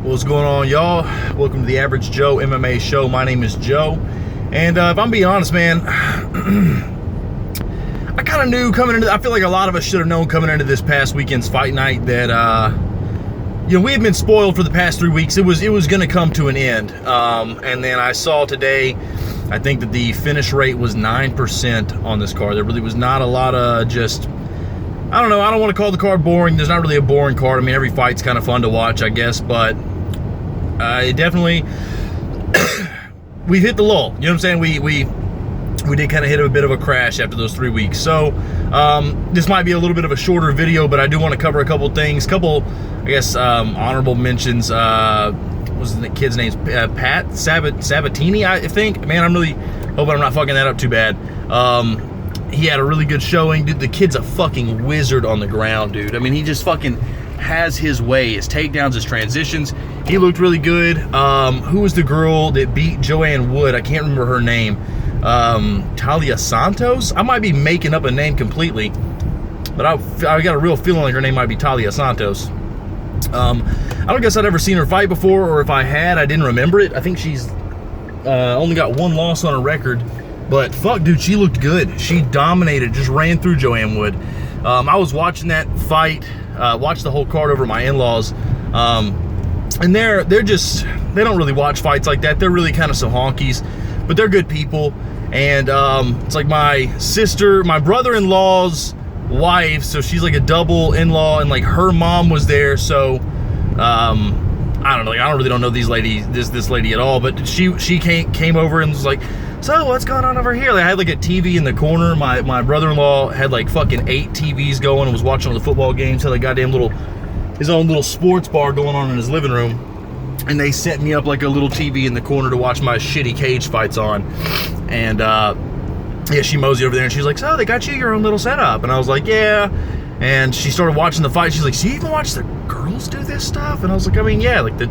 What's going on, y'all? Welcome to the Average Joe MMA show. My name is Joe, and if I'm being honest, man, I kind of knew coming into. I feel like a lot of us should have known coming into this past weekend's fight night that we had been spoiled for the past 3 weeks. It was going to come to an end, and then I saw today. I think that the finish rate was 9% on this card. There really was not a lot of just. I don't know. I don't want to call the card boring. There's not really a boring card. I mean, every fight's kind of fun to watch, I guess, but it definitely we've hit the lull. You know what I'm saying? We did kind of hit a bit of a crash after those 3 weeks. So this might be a little bit of a shorter video, but I do want to cover a couple things. Honorable mentions. What was the kid's name? Pat Sabatini, I think. Man, I'm really hoping I'm not fucking that up too bad. He had a really good showing. Dude, the kid's a fucking wizard on the ground, dude. I mean, he just fucking has his way. His takedowns, his transitions. He looked really good. Who was the girl that beat Joanne Wood? I can't remember her name. Talia Santos? I might be making up a name completely, but I got a real feeling like her name might be Talia Santos. I don't guess I'd ever seen her fight before, or if I had, I didn't remember it. I think she's only got one loss on her record. But fuck, dude, she looked good. She dominated, just ran through Joanne Wood. I was watching that fight, watched the whole card over my in-laws, and they don't really watch fights like that. They're really kind of some honkies, but they're good people. And it's like my brother-in-law's wife, so she's like a double in-law, and like her mom was there, so I don't know. Like, I really don't know this lady at all, but she came over and was like, so what's going on over here? Like, I had like a TV in the corner. My brother-in-law had like fucking 8 TVs going and was watching all the football games. Had like his own little sports bar going on in his living room. And they set me up like a little TV in the corner to watch my shitty cage fights on. And yeah, she moseyed over there and she's like, so they got you your own little setup. And I was like, yeah. And she started watching the fight. She's like, so you even watch the girls do this stuff? And I was like, I mean, yeah, like the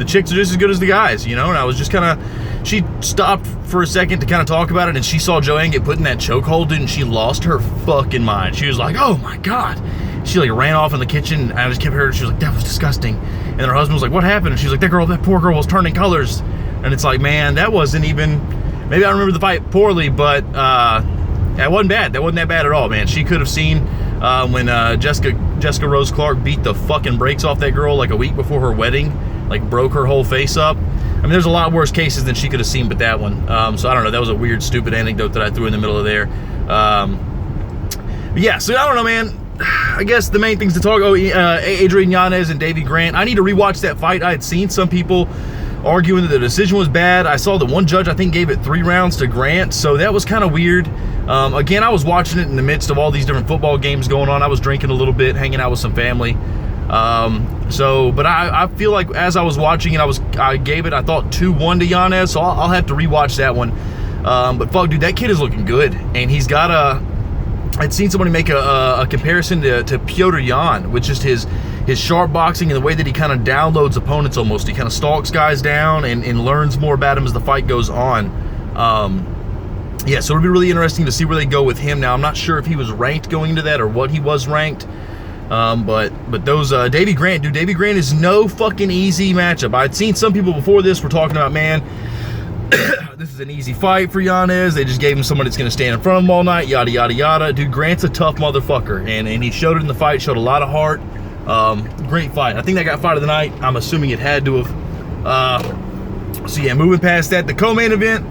chicks are just as good as the guys, you know? And I was just kind of, she stopped for a second to kind of talk about it, and she saw Joanne get put in that chokehold, dude, and she lost her fucking mind. She was like, oh my God. She like ran off in the kitchen, and I just kept hearing, she was like, that was disgusting. And her husband was like, what happened? And she was like, that poor girl was turning colors. And it's like, man, that wasn't even, maybe I remember the fight poorly, but that wasn't bad. That wasn't that bad at all, man. She could have seen when Jessica Rose Clark beat the fucking brakes off that girl like a week before her wedding, like broke her whole face up. I mean, there's a lot worse cases than she could have seen, but that one. So I don't know. That was a weird, stupid anecdote that I threw in the middle of there. But yeah, so I don't know, man. I guess the main things to talk. Adrian Yanez and Davey Grant. I need to rewatch that fight. I had seen some people arguing that the decision was bad. I saw that one judge, I think, gave it 3 rounds to Grant, so that was kind of weird. Again, I was watching it in the midst of all these different football games going on. I was drinking a little bit, hanging out with some family. But I feel like as I was watching it, I gave it, I thought 2-1 to Yanez, so I'll have to rewatch that one. But fuck, dude, that kid is looking good, and he's got I'd seen somebody make a comparison to Petr Yan, with just his sharp boxing and the way that he kind of downloads opponents almost. He kind of stalks guys down and learns more about him as the fight goes on. Yeah, so it'll be really interesting to see where they go with him now. I'm not sure if he was ranked going into that or what he was ranked. But those Davey Grant, dude, Davey Grant is no fucking easy matchup. I'd seen some people before this were talking about, man, this is an easy fight for Yanez. They just gave him somebody that's going to stand in front of him all night, yada, yada, yada. Dude, Grant's a tough motherfucker, and he showed it in the fight, showed a lot of heart. Great fight. I think that got fight of the night. I'm assuming it had to have. So yeah, moving past that, the co-main event,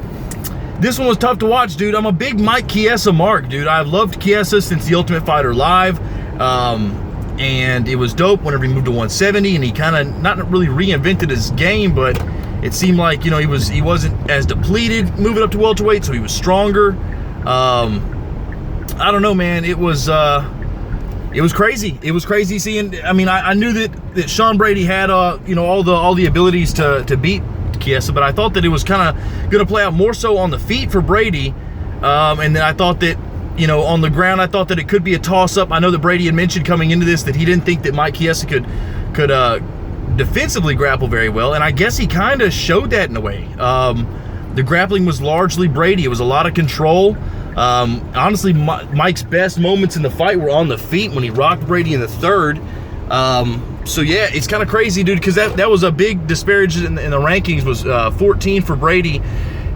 this one was tough to watch, dude. I'm a big Mike Chiesa mark, dude. I've loved Chiesa since The Ultimate Fighter Live. And it was dope whenever he moved to 170, and he kind of not really reinvented his game, but it seemed like, you know, he wasn't as depleted moving up to welterweight, so he was stronger. I don't know, man. It was crazy. It was crazy seeing. I mean, I knew that Sean Brady had all the abilities to beat Chiesa, but I thought that it was kind of going to play out more so on the feet for Brady, and then I thought that, you know, on the ground, I thought that it could be a toss-up. I know that Brady had mentioned coming into this that he didn't think that Mike Chiesa could defensively grapple very well, and I guess he kind of showed that in a way. The grappling was largely Brady. It was a lot of control. Honestly, Mike's best moments in the fight were on the feet when he rocked Brady in the third. So yeah, it's kind of crazy, dude, because that was a big disparage in the rankings. Was 14 for Brady,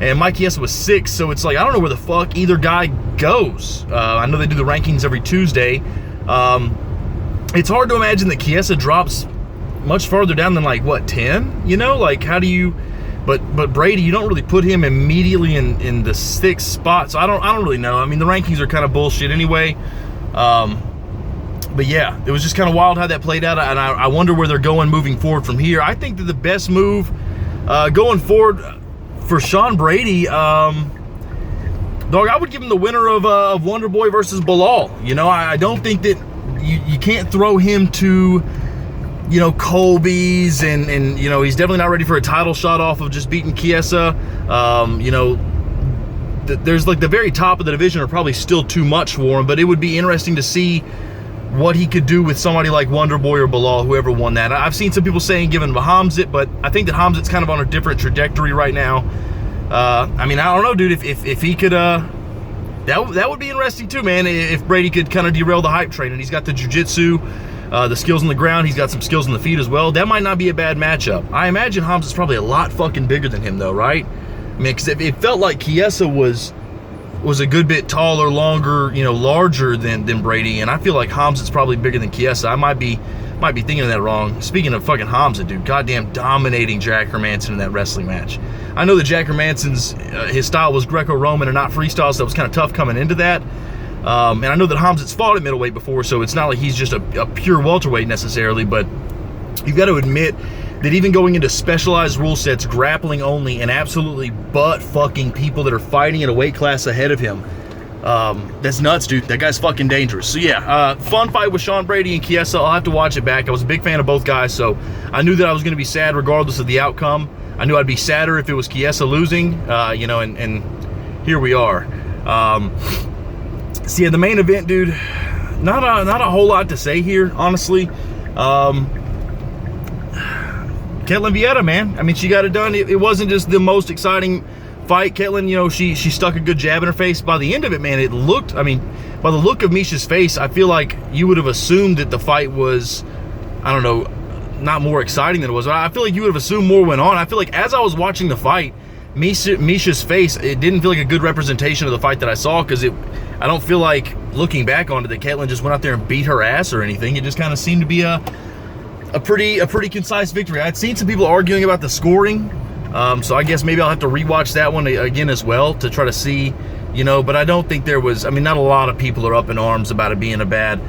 and Mike Chiesa was 6. So it's like, I don't know where the fuck either guy goes. I know they do the rankings every Tuesday. It's hard to imagine that Chiesa drops much farther down than, like, what, 10? You know, like, how do you? But Brady, you don't really put him immediately in the 6th spot. So I don't really know. I mean, the rankings are kind of bullshit anyway. But yeah, it was just kind of wild how that played out, and I wonder where they're going moving forward from here. I think that the best move going forward for Sean Brady, dog, I would give him the winner of Wonderboy versus Bilal. You know, I don't think that you can't throw him to, you know, Colby's, and you know, he's definitely not ready for a title shot off of just beating Chiesa. You know, there's like the very top of the division are probably still too much for him, but it would be interesting to see what he could do with somebody like Wonderboy or Bilal, whoever won that. I've seen some people saying give him to Hamzat, but I think that Hamzat's kind of on a different trajectory right now. I mean, I don't know, dude, if he could, that would be interesting too, man, if Brady could kind of derail the hype train, and he's got the jiu-jitsu, the skills on the ground, he's got some skills on the feet as well. That might not be a bad matchup. I imagine Hamzat's probably a lot fucking bigger than him though, right? I mean, because it felt like Chiesa was a good bit taller, longer, you know, larger than Brady, and I feel like Hamzat's probably bigger than Chiesa. I might be thinking of that wrong. Speaking of fucking Hamzat, dude, goddamn dominating Jack Hermanson in that wrestling match. I know that Jack Hermanson's his style was Greco-Roman and not freestyle, so that was kind of tough coming into that. And I know that Hamzat's fought at middleweight before, so it's not like he's just a pure welterweight necessarily, but you've got to admit that even going into specialized rule sets, grappling only, and absolutely butt-fucking people that are fighting at a weight class ahead of him, that's nuts, dude. That guy's fucking dangerous. So yeah, fun fight with Sean Brady and Chiesa. I'll have to watch it back. I was a big fan of both guys, so I knew that I was going to be sad regardless of the outcome. I knew I'd be sadder if it was Chiesa losing, you know, and here we are. So yeah, the main event, dude, not a whole lot to say here, honestly. Ketlen Viera, man. I mean, she got it done. It wasn't just the most exciting fight. Ketlen, you know, she stuck a good jab in her face. By the end of it, man, it looked, I mean, by the look of Misha's face, I feel like you would have assumed that the fight was, I don't know, not more exciting than it was. I feel like you would have assumed more went on. I feel like as I was watching the fight, Misha's face, it didn't feel like a good representation of the fight that I saw, because I don't feel like, looking back on it, that Ketlen just went out there and beat her ass or anything. It just kind of seemed to be a pretty concise victory. I'd seen some people arguing about the scoring, so I guess maybe I'll have to rewatch that one again as well to try to see, you know, but I don't think there was, I mean, not a lot of people are up in arms about it being a bad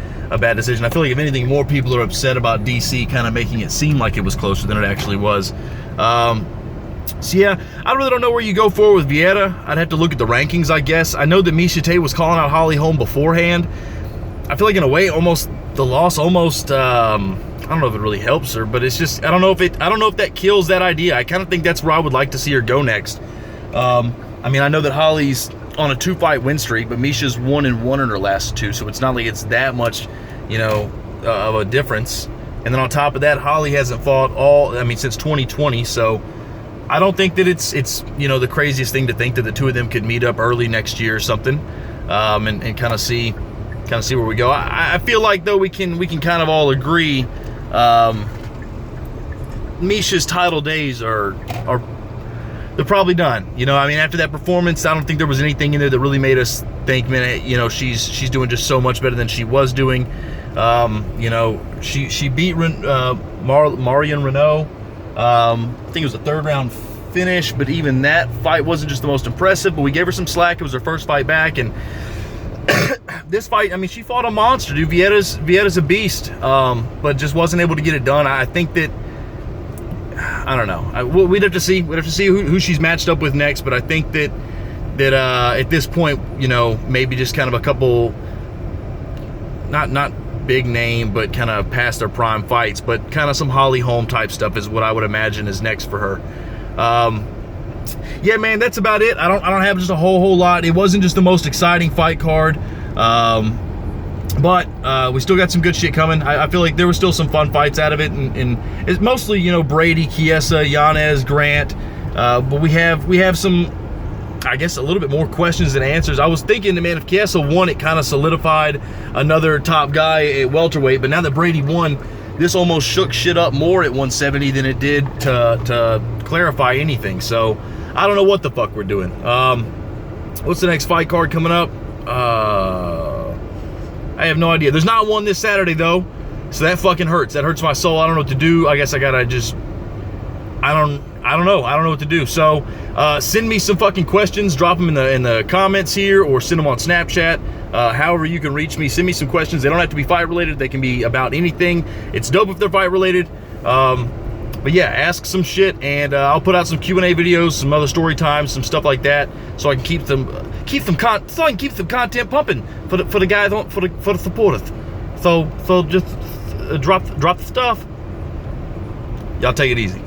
decision. I feel like, if anything, more people are upset about DC kind of making it seem like it was closer than it actually was. So yeah, I really don't know where you go forward with Viera. I'd have to look at the rankings, I guess. I know that Miesha Tate was calling out Holly Holm beforehand. I feel like in a way, the loss almost, I don't know if it really helps her, but it's just, I don't know if that kills that idea. I kind of think that's where I would like to see her go next. I mean, I know that Holly's on a 2-fight win streak, but Misha's 1-1 in her last 2, so it's not like it's that much, you know, of a difference. And then on top of that, Holly hasn't fought since 2020, so I don't think that it's you know, the craziest thing to think that the two of them could meet up early next year or something, and kind of see where we go. I feel like, though, we can kind of all agree, Misha's title days are they're probably done. You know, I mean, after that performance, I don't think there was anything in there that really made us think, man, you know, she's doing just so much better than she was doing. You know, she beat Marion Renault. I think it was a 3rd-round finish, but even that fight wasn't just the most impressive, but we gave her some slack. It was her first fight back, and this fight, I mean, she fought a monster, dude. Viera's a beast, but just wasn't able to get it done. I think that, I don't know. We'd have to see. We'd have to see who she's matched up with next, but I think that at this point, you know, maybe just kind of a couple, not big name, but kind of past their prime fights, but kind of some Holly Holm type stuff is what I would imagine is next for her. Yeah, man, that's about it. I don't have just a whole lot. It wasn't just the most exciting fight card, but we still got some good shit coming. I feel like there was still some fun fights out of it, and it's mostly, you know, Brady, Chiesa, Yanez, Grant, but we have some, I guess, a little bit more questions than answers. I was thinking that, man, if Chiesa won, it kind of solidified another top guy at welterweight, but now that Brady won, this almost shook shit up more at 170 than it did to clarify anything. So I don't know what the fuck we're doing. What's the next fight card coming up? I have no idea. There's not one this Saturday though, so that fucking hurts. That hurts my soul. I don't know what to do. I guess I gotta just, I don't know what to do. So send me some fucking questions. Drop them in the comments here, or send them on Snapchat. However you can reach me, send me some questions. They don't have to be fight related. They can be about anything. It's dope if they're fight related. But yeah, ask some shit, and I'll put out some Q&A videos, some other story times, some stuff like that, so I can keep them content pumping for the guys, for the supporters. So just drop the stuff. Y'all take it easy.